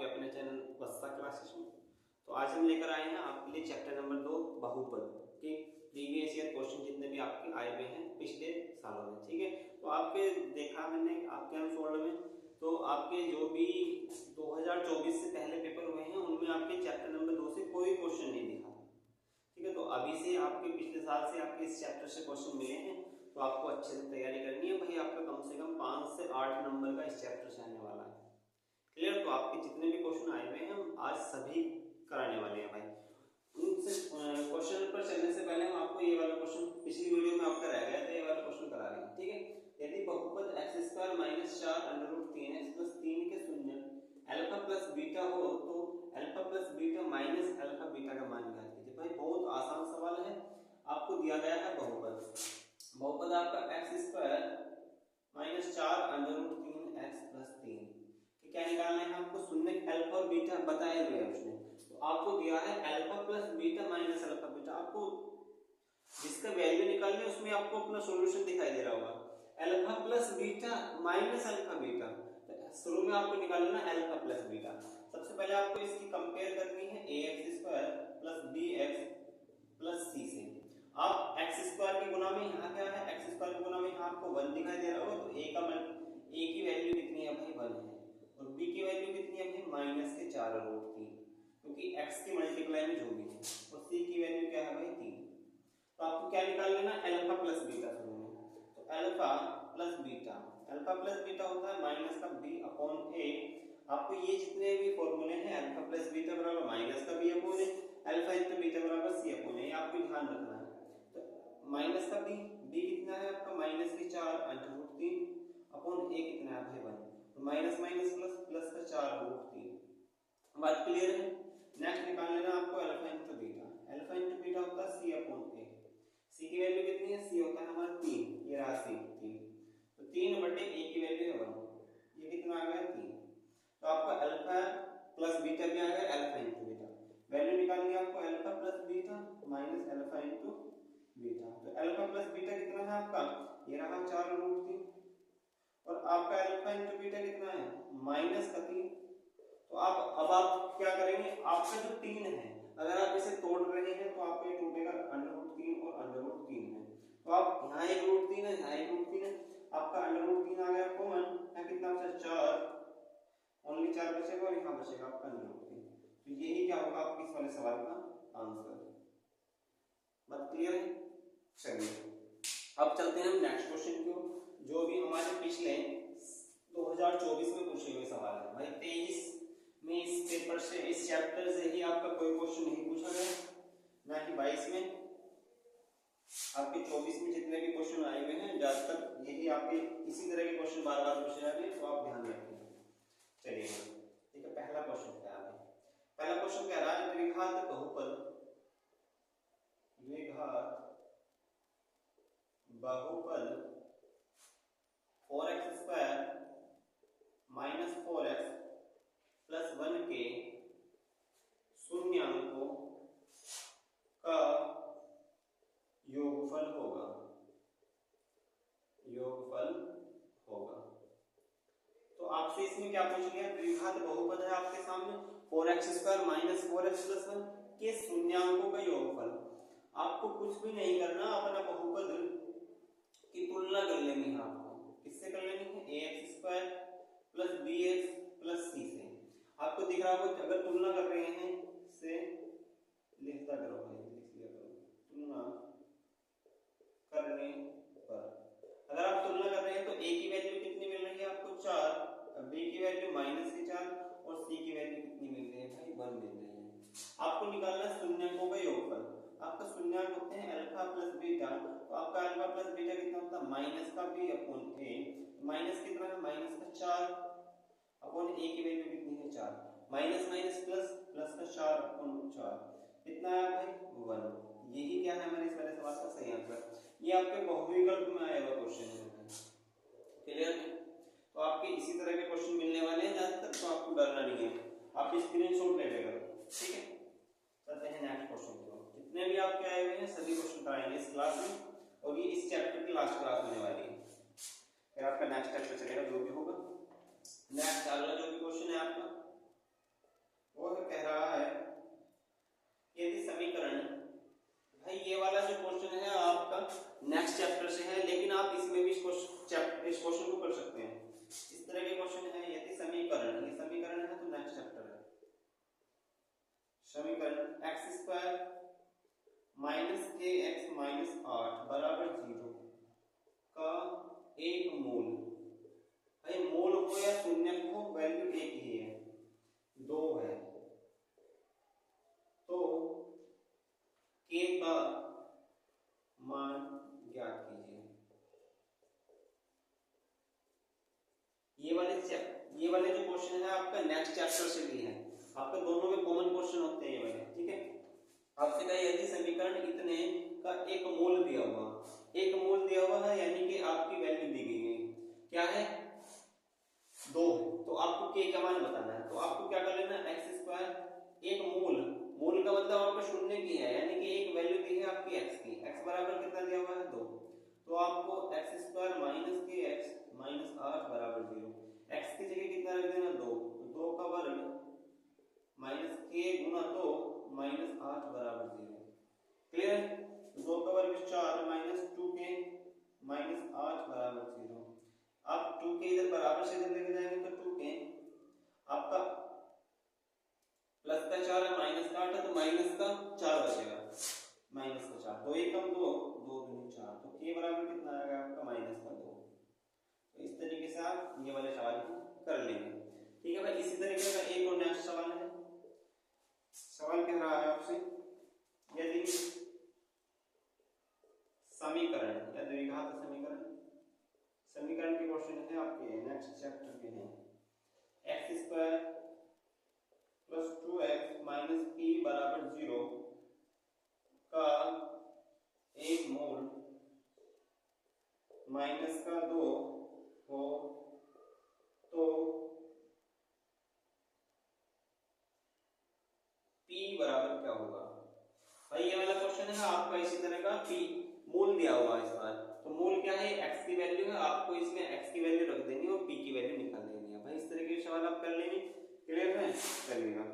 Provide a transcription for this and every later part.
आपके अपने channel वत्सा classes में। तो आज हम लेकर आए हैं आपके लिए चैप्टर नंबर 2 बहुपद के प्रीवियस ईयर क्वेश्चन जितने भी आपके आए हुए हैं पिछले सालों में। ठीक है, तो आपके देखा मैंने आपके अनफोल्ड में, तो आपके जो भी 2024 से पहले पेपर हुए हैं उनमें आपके चैप्टर नंबर 2 से कोई क्वेश्चन नहीं दिखा। ठीक है, तो अभी से आपके पिछले साल से आपके इस चैप्टर से क्वेश्चन मिले हैं, तो आपको अच्छे से तैयारी करनी है भाई। आपका कम से कम 5 से 8 नंबर का इस चैप्टर से आने वाला है। क्लियर? तो आपके जितने भी क्वेश्चन आए हुए हैं हम आज सभी कराने वाले हैं भाई। उनसे क्वेश्चन पर चलने से पहले हम आपको ये वाला क्वेश्चन पिछली वीडियो में आपका रह गया था, ये वाला क्वेश्चन करा रहे हैं। ठीक है, यदि बहुपद x² - 4√3x + 3 के शून्य अल्फा प्लस बीटा हो तो alpha plus beta minus alpha beta का मान ज्ञात कीजिए। भाई बहुत आसान सवाल है, आपको दिया गया है बहुपद। बहुपद आपका x² - 4√3x + 3 क्या निकालना है आपको? शून्य अल्फा और बीटा बताए हुए हैं उसने, तो आपको दिया है alpha plus beta minus alpha beta. आपको जिसका वैल्यू निकालनी है उसमें आपको अपना सॉल्यूशन दिखाई दे रहा होगा। Alpha plus beta minus alpha beta, तो शुरू में आपको निकालना है अल्फा प्लस बीटा। सबसे पहले आपको इसकी कंपेयर करनी है ax² + bx + c से। आप x² की गुना में यहाँ क्या है, x² की गुना में यहाँ आपको 1 दिखाई दे रहा होगा, तो a की वैल्यू कितनी है भाई? 1 है, और b की वैल्यू कितनी है भाई? -4√3, क्योंकि x की मल्टीप्लाई में जो भी है, और c की वैल्यू क्या है भाई? 3। तो आपको क्या निकाल लेना? अल्फा प्लस बीटा शुरू में। तो अल्फा प्लस बीटा होता है माइनस का b/a। आपको ये जितने भी फॉर्मूले हैं अल्फा प्लस बीटा बराबर माइनस का b/a, अल्फा इंटू बीटा बराबर c/a, ये आपको ध्यान रखना है। तो माइनस का b कितना है आपका? -4√3 अपॉन a कितना है भाई? 1। तो माइनस माइनस प्लस, प्लस का 4√3। बात क्लियर है? नेक्स्ट निकाल लेना आपको alpha into beta. Alpha into beta होता है c/a। c की वैल्यू कितनी है? c होता है हमारा 3, ये रहा c 3। तो 3/a की वैल्यू है 1, ये कितना आ गया? 3। तो आपका अल्फा प्लस बीटा भी आ गया अल्फा इंटू बीटा। वैल्यू निकालनी है आपको alpha plus beta minus alpha into beta. तो अल्फा प्लस बीटा कितना है आपका? ये रहा 4√3, और आपका अल्फा इंटू बीटा कितना है? -3। तो अब आप क्या करेंगे? आपका जो 3 है अगर आप इसे तोड़ रहे हैं तो आपको ये टूटेगा √3 और √3 है, तो आप यहाँ एक √3 है, यहाँ एक √3 है, आपका √3 आ गया कॉमन, यहाँ कितना बचा? 4, ओनली 4 बचेगा, और यहाँ बचेगा आपका √3। तो यही क्या होगा आपके इस वाले सवाल का आंसर। बात क्लियर है? चलिए अब चलते हैं हम नेक्स्ट क्वेश्चन को, जो भी हमारे पिछले 2024 में पूछे हुए सवाल है भाई। 23 में इस पेपर से, इस चैप्टर से ही आपका कोई क्वेश्चन नहीं पूछा गया, ना कि 22 में। आपके 24 में जितने भी क्वेश्चन आए हुए हैं ज्यादातर यही आपके इसी तरह के क्वेश्चन बार बार पूछे जा रहे हैं, तो आप ध्यान रखें। चलिए ठीक है, पहला क्वेश्चन क्या है? पहला क्वेश्चन कह रहा है द्विघात बहुपद 4x² - 4x + 1 के शून्याङ्कों का योगफल होगा। तो आपसे इसमें क्या पूछ लिया? द्विघात बहुपद है आपके सामने, 4x² - 4x + 1 के शून्याङ्कों का योगफल। आपको कुछ भी नहीं करना, अपना बहुपद की तुलना कर लेनी है। आपको किससे कर लेनी है? ax² + bx + c से। आपको दिख रहा होगा, अगर तुलना कर रहे हैं से लिखता करो भाई, लिख लिया करो। तुलना करने पर अगर आप तुलना कर रहे हैं तो a की वैल्यू कितनी मिल रही है आपको? 4, b की वैल्यू -4, और c की वैल्यू कितनी मिल रही है भाई? 1 मिल रही है। आपको निकालना है शून्याङ्कों का योगफल। आपका शून्याङ्क होते हैं अल्फा प्लस बीटा, तो आपका अल्फा प्लस बीटा कितना होता है? -b/a। माइनस कितना है? -4 अपॉन a की वैल्यू कितनी है? 4, माइनस माइनस प्लस, प्लस का 4/4 कितना है भाई? 1। यही क्या है हमारे इस वाले सवाल का सही आंसर। ये आपके बहुविकल्प में आया हुआ क्वेश्चन है। क्लियर है? तो आपके इसी तरह के क्वेश्चन मिलने वाले हैं ज्यादातर, तो आपको डरना नहीं है, आप स्क्रीनशॉट ले लेगा। ठीक है, चलते हैं नेक्स्ट क्वेश्चन को। जितने भी आपके आए हुए हैं सभी क्वेश्चन कराएंगे इस क्लास में, और ये इस चैप्टर की लास्ट क्लास होने वाली है। फिर आपका नेक्स्ट चैप्टर चलेगा जो भी होगा। नेक्स्ट अगला जो भी क्वेश्चन है आपका, माइनस 8 बराबर 0 का एक मूल, भाई मूल हो या शून्य हो वैल्यू एक ही है, 2 है, तो k का मान ज्ञात कीजिए। ये वाले जो क्वेश्चन है आपका नेक्स्ट चैप्टर से भी है, आपका दोनों में कॉमन क्वेश्चन होते हैं ये वाले, ठीक है। आपसे कहा यदि समीकरण इतने का एक मूल दिया हुआ है यानी कि आपकी वैल्यू दी गई है क्या है 2, तो आपको k का मान बताना है। तो आपको क्या कर लेना x स्क्वायर एक मूल का मतलब आपका शून्य की है यानी कि एक वैल्यू दी है आपकी x की, x बराबर कितना दिया हुआ है 2, तो आपको x स्क्वायर माइनस के x माइनस 8 बराबर 0, x की जगह कितना रख देना 2, तो 2 का वर्ग माइनस k गुना 2 माइनस 8 बराबर 0, क्लियर। 2 का वर्ग 4 माइनस 2k माइनस 8 बराबर 0। आप 2k इधर बराबर से इधर लेके जाएंगे तो 2k आपका प्लस का 4 है माइनस का 8 है तो माइनस का 4 बचेगा, माइनस का 4, 2 एकम 2 2 दूनी 4, तो k बराबर कितना आएगा आपका माइनस का 2। तो इस तरीके से आप ये वाले सवाल को कर लेंगे, ठीक है भाई। इसी तरीके का एक और नेक्स्ट सवाल है, सवाल कह रहा है आपसे यदि समीकरण या द्विघात समीकरण के क्वेश्चन है आपके नेक्स्ट चैप्टर के हैं, x square plus 2x minus p बराबर 0 का एक मूल माइनस का 2 हो तो p बराबर क्या होगा। भाई ये वाला क्वेश्चन है आपका इसी तरह का, p मूल दिया हुआ है इस बार, तो मूल क्या है x की वैल्यू है, आपको इसमें x की वैल्यू रख देनी है और p की वैल्यू निकाल देनी है। भाई इस तरह के सवाल आप कर लेंगे, क्लियर है, कर लेगा।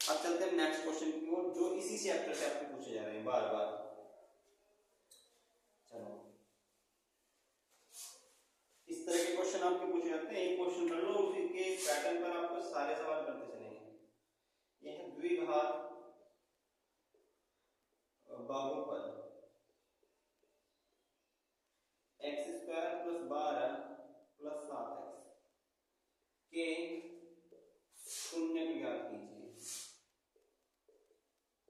अब चलते हैं नेक्स्ट क्वेश्चन की ओर जो इसी चैप्टर से आपसे पूछे जा रहे हैं बार बार। चलो इस तरह के क्वेश्चन आपके पूछे जाते हैं, एक क्वेश्चन कर लो उसी के पैटर्न पर आपको सारे सवाल करते चलेंगे। ये है द्विघात बहुपद x square plus 12 plus 7x के शून्य को ज्ञात कीजिए,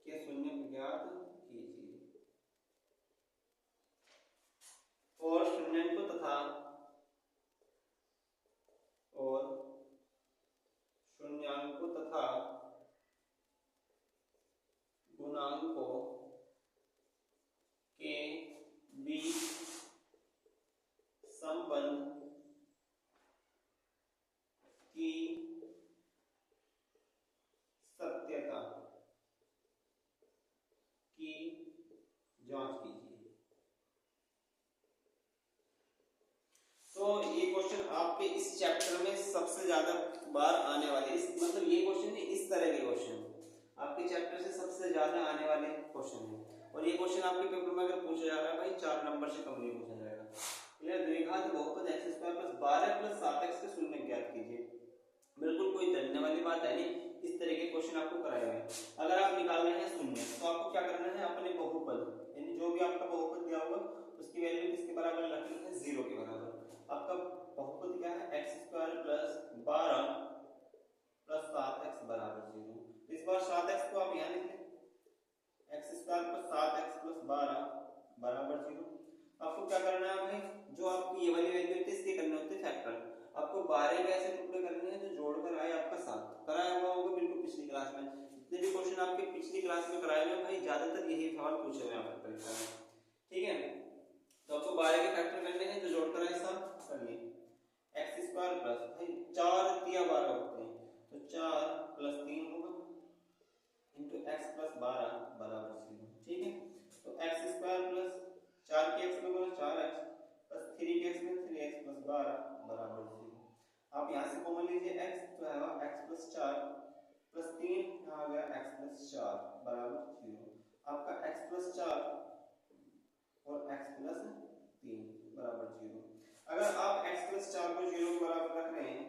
के शून्य को ज्ञात कीजिए और शून्याङ्कों तथा गुणांकों के बीच संबंध की सत्यता की जांच कीजिए। तो ये क्वेश्चन आपके इस चैप्टर में सबसे ज्यादा बार आने वाले, इस मतलब ये क्वेश्चन नहीं, इस तरह के क्वेश्चन आपके चैप्टर से सबसे ज्यादा आने वाले क्वेश्चन है। और ये क्वेश्चन आपके पेपर में अगर पूछा जा रहा है भाई 4 नंबर से कम नहीं पूछा जाएगा। क्लियर। द्विघात बहुपद x square plus 12 plus 7x के शून्य ज्ञात कीजिए, बिल्कुल कोई डरने वाली बात है नहीं, इस तरह के क्वेश्चन आपको कराए हुए। अगर आप निकाल रहे हैं शून्य तो आपको क्या करना है, अपने बहुपद यानी जो भी आपका बहुपद दिया होगा उसकी वैल्यू किसके बराबर रखनी है, 0 के बराबर। आपका बहुपद क्या है, x square plus 12 plus 7x बराबर 0। इस बार 7x को आप यहाँ लिख लें, x square plus 7x plus 12 बराबर 0। आपको क्या करना है भाई, जो आपकी ये वाली वैल्यू थी इसके करने होते फैक्टर। आपको 12 के ऐसे टुकड़े करने हैं जो जोड़कर आए आपका 7, कराया हुआ होगा बिल्कुल पिछली क्लास में। जितने भी क्वेश्चन आपके पिछली क्लास में कराए हुए भाई ज्यादातर यही सवाल पूछे हुए हैं आपकी परीक्षा में, ठीक है। तो आपको 12 के फैक्टर करने हैं जो जोड़कर आए 7, करिए। x स्क्वायर प्लस भाई 4 3 12 होते हैं तो 4 प्लस 3 होगा इनटू x प्लस 12 बराबर 0, ठीक है। तो x स्क्वायर प्लस 4 के x में बोला 4x प्लस 3 के x में 3x प्लस 12 बराबर 0। आप यहां से कॉमन लीजिए x तो आएगा x प्लस 4 प्लस 3 यहां आ गया x प्लस 4 बराबर 0। आपका x प्लस 4 और x प्लस 3 बराबर 0। अगर आप x प्लस 4 को 0 के बराबर रख रहे हैं,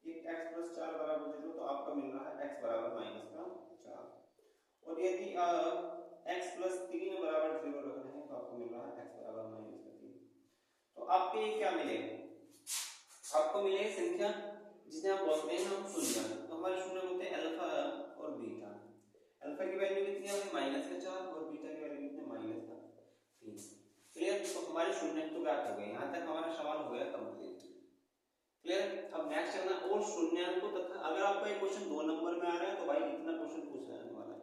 ये x प्लस 4 बराबर 0, तो आपका मिल रहा है x बराबर माइनस का 4। और यदि x प्लस 3 बराबर 0 रख रहे हैं तो आपको मिल रहा है x बराबर -3। तो आपके क्या मिलेगा, आपको मिलेगी संख्या जिसे हम बोलते हैं हम शून्य। तो हमारे शून्य होते हैं अल्फा और बीटा। अल्फा की वैल्यू कितनी है -4 और बीटा की वैल्यू कितनी -3। क्लियर। तो हमारे शून्य तो ज्ञात हो गए, यहाँ तक हमारा सवाल हो गया कंप्लीट। क्लियर। अब नेक्स्ट करना और शून्याङ्कों तथा, अगर आपका एक क्वेश्चन 2 नंबर में आ रहा है तो भाई इतना क्वेश्चन पूछ जाने वाला है।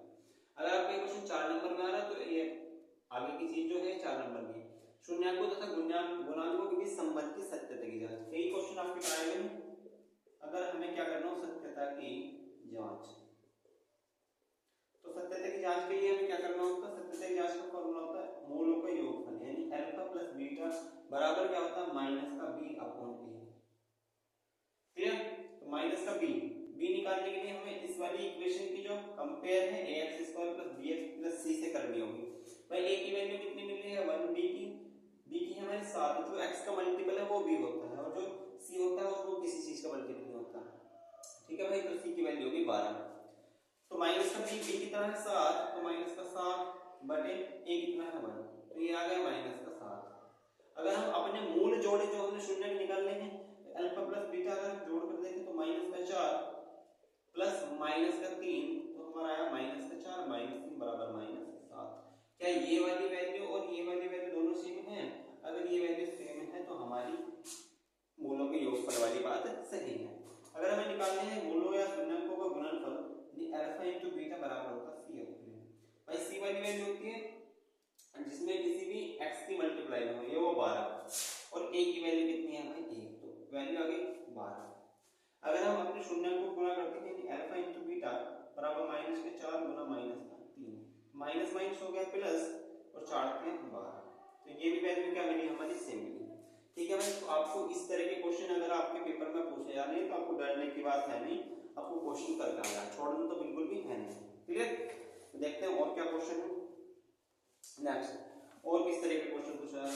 अगर आपका एक क्वेश्चन 4 नंबर में आ रहा है तो ये आगे की चीज जो है 4 नंबर की शून्याङ्कों तथा गुणांकों के बीच संबंध की सत्यता की जांच। कई क्वेश्चन आपके कराए गए हैं। अगर हमें क्या करना हो सत्यता की जांच, तो सत्यता की जांच के लिए हमें क्या करना होता है, सत्यता की जांच का फॉर्मूला होता है मूलों का योगफल, यानी अल्फा प्लस बीटा बराबर क्या होता है -b/a। क्लियर। तो -b निकालने के लिए हमें इस वाली इक्वेशन की जो कंपेयर है ax² + bx + c से करनी होगी। भाई a की वैल्यू कितनी मिल रही है 1, b की हमारी 7, जो x का मल्टीपल है वो b होता है और जो c होता है उसको किसी चीज का मल्टीपल नहीं होता। ठीक है भाई। तो c की वैल्यू होगी 12। तो -b कितना है 7, तो -7 बटे a कितना है 1, तो ये आ गया -7। अगर हम अपने मूल जोड़े जो हमने शून्य निकालने हैं, अल्फा प्लस बीटा अगर जोड़ कर देखें तो -4 प्लस -3, तो हमारा आया -4 -3 बराबर -7। क्या ये वाली वैल्यू और ये वाली वैल्यू दोनों सेम है? अगर ये वैल्यू सेम है तो हमारी मूलों के योगफल वाली बात सही है। अगर हमें निकालने हैं मूलों या शून्याङ्कों का गुणनफल, अल्फा इंटू बीटा बराबर होता है c होती है। भाई c वाली वैल्यू होती है जिसमें किसी भी x की मल्टीप्लाई हो, ये वो 12 और a की वैल्यू कितनी है भाई 1, तो वैल्यू आ गई 12। अगर हम अपने शून्याङ्कों को गुणा करते हैं अल्फा इंटू बीटा बराबर -4 गुना -3, माइनस माइनस हो गया प्लस और 4 के 12, तो ये भी वैल्यू क्या मिली हमारी सेम मिली। ठीक है भाई। तो आपको इस तरह के क्वेश्चन अगर आपके पेपर में पूछे जा रहे हैं तो आपको डरने की बात है नहीं, आपको क्वेश्चन करना है, छोड़ना तो बिल्कुल भी है नहीं। क्लियर। देखते हैं और क्या क्वेश्चन है नेक्स्ट, और किस तरह के क्वेश्चन पूछा है।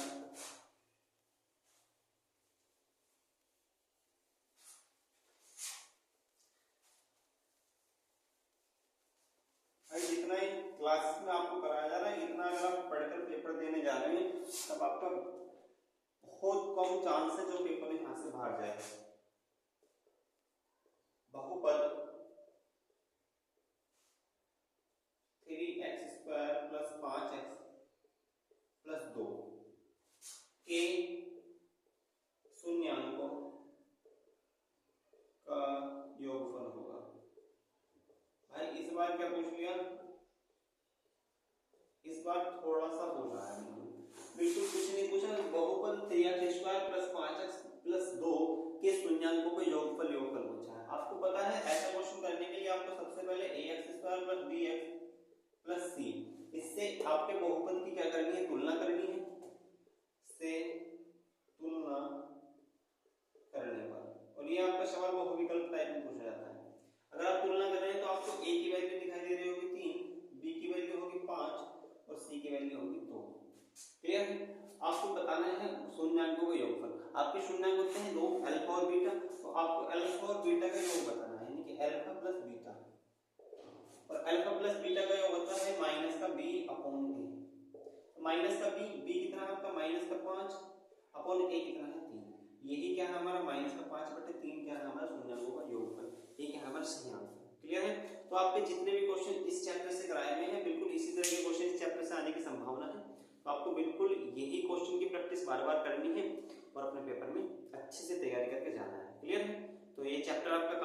जितना ही क्लासेस में आपको कराया जा रहा है, इतना अगर आप पढ़कर पेपर देने जा रहे हैं तब आपका बहुत कम चांस है जो पेपर यहाँ से बाहर जाए। बहुपद 3x² + 5x + 2 के शून्याङ्कों का योगफल होगा। भाई इस बार क्या पूछ लिया, इस बार थोड़ा सा पूछ रहा है, बिल्कुल कुछ नहीं पूछा। बहुपद 3x² + 5x + 2 के शून्याङ्कों का योगफल पूछा है। आपको पता है ऐसा क्वेश्चन करने के लिए आपको सबसे पहले ax² + bx + c, इससे आपके बहुपद की क्या करनी है, तुलना करनी है। से तुलना करने पर, और ये आपका सवाल बहुविकल्प टाइप में पूछा जाता है। अगर आप तुलना कर रहे हैं तो आपको a की वैल्यू दिखाई दे रही होगी 3, b की वैल्यू होगी 5 और c की वैल्यू होगी 2। क्लियर है। आपको बताना है शून्याङ्कों का योगफल। आपके शून्याङ्क होते हैं 2, अल्फा और बीटा, तो आपको अल्फा और बीटा का योग बताना है, यानी कि अल्फा प्लस बीटा, और अल्फा प्लस बीटा का योग होता है -b/a। माइनस का b कितना है आपका -5/a कितना है 3, यही क्या है हमारा -5/3 क्या है हमारा शून्याङ्कों का योगफल, ये क्या है हमारा सही आंसर। क्लियर है। तो आपके जितने भी क्वेश्चन इस चैप्टर से कराए गए हैं बिल्कुल इसी तरह के क्वेश्चन इस चैप्टर से आने की संभावना है, तो आपको बिल्कुल यही क्वेश्चन की प्रैक्टिस बार बार करनी है और अपने पेपर में अच्छे से तैयारी करके जाना है। क्लियर है। तो ये चैप्टर आपका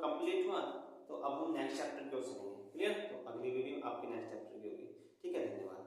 कंप्लीट हुआ, तो अब हम नेक्स्ट चैप्टर की ओर चलेंगे। क्लियर। तो अगली वीडियो आपके नेक्स्ट चैप्टर की होगी। ठीक है, धन्यवाद।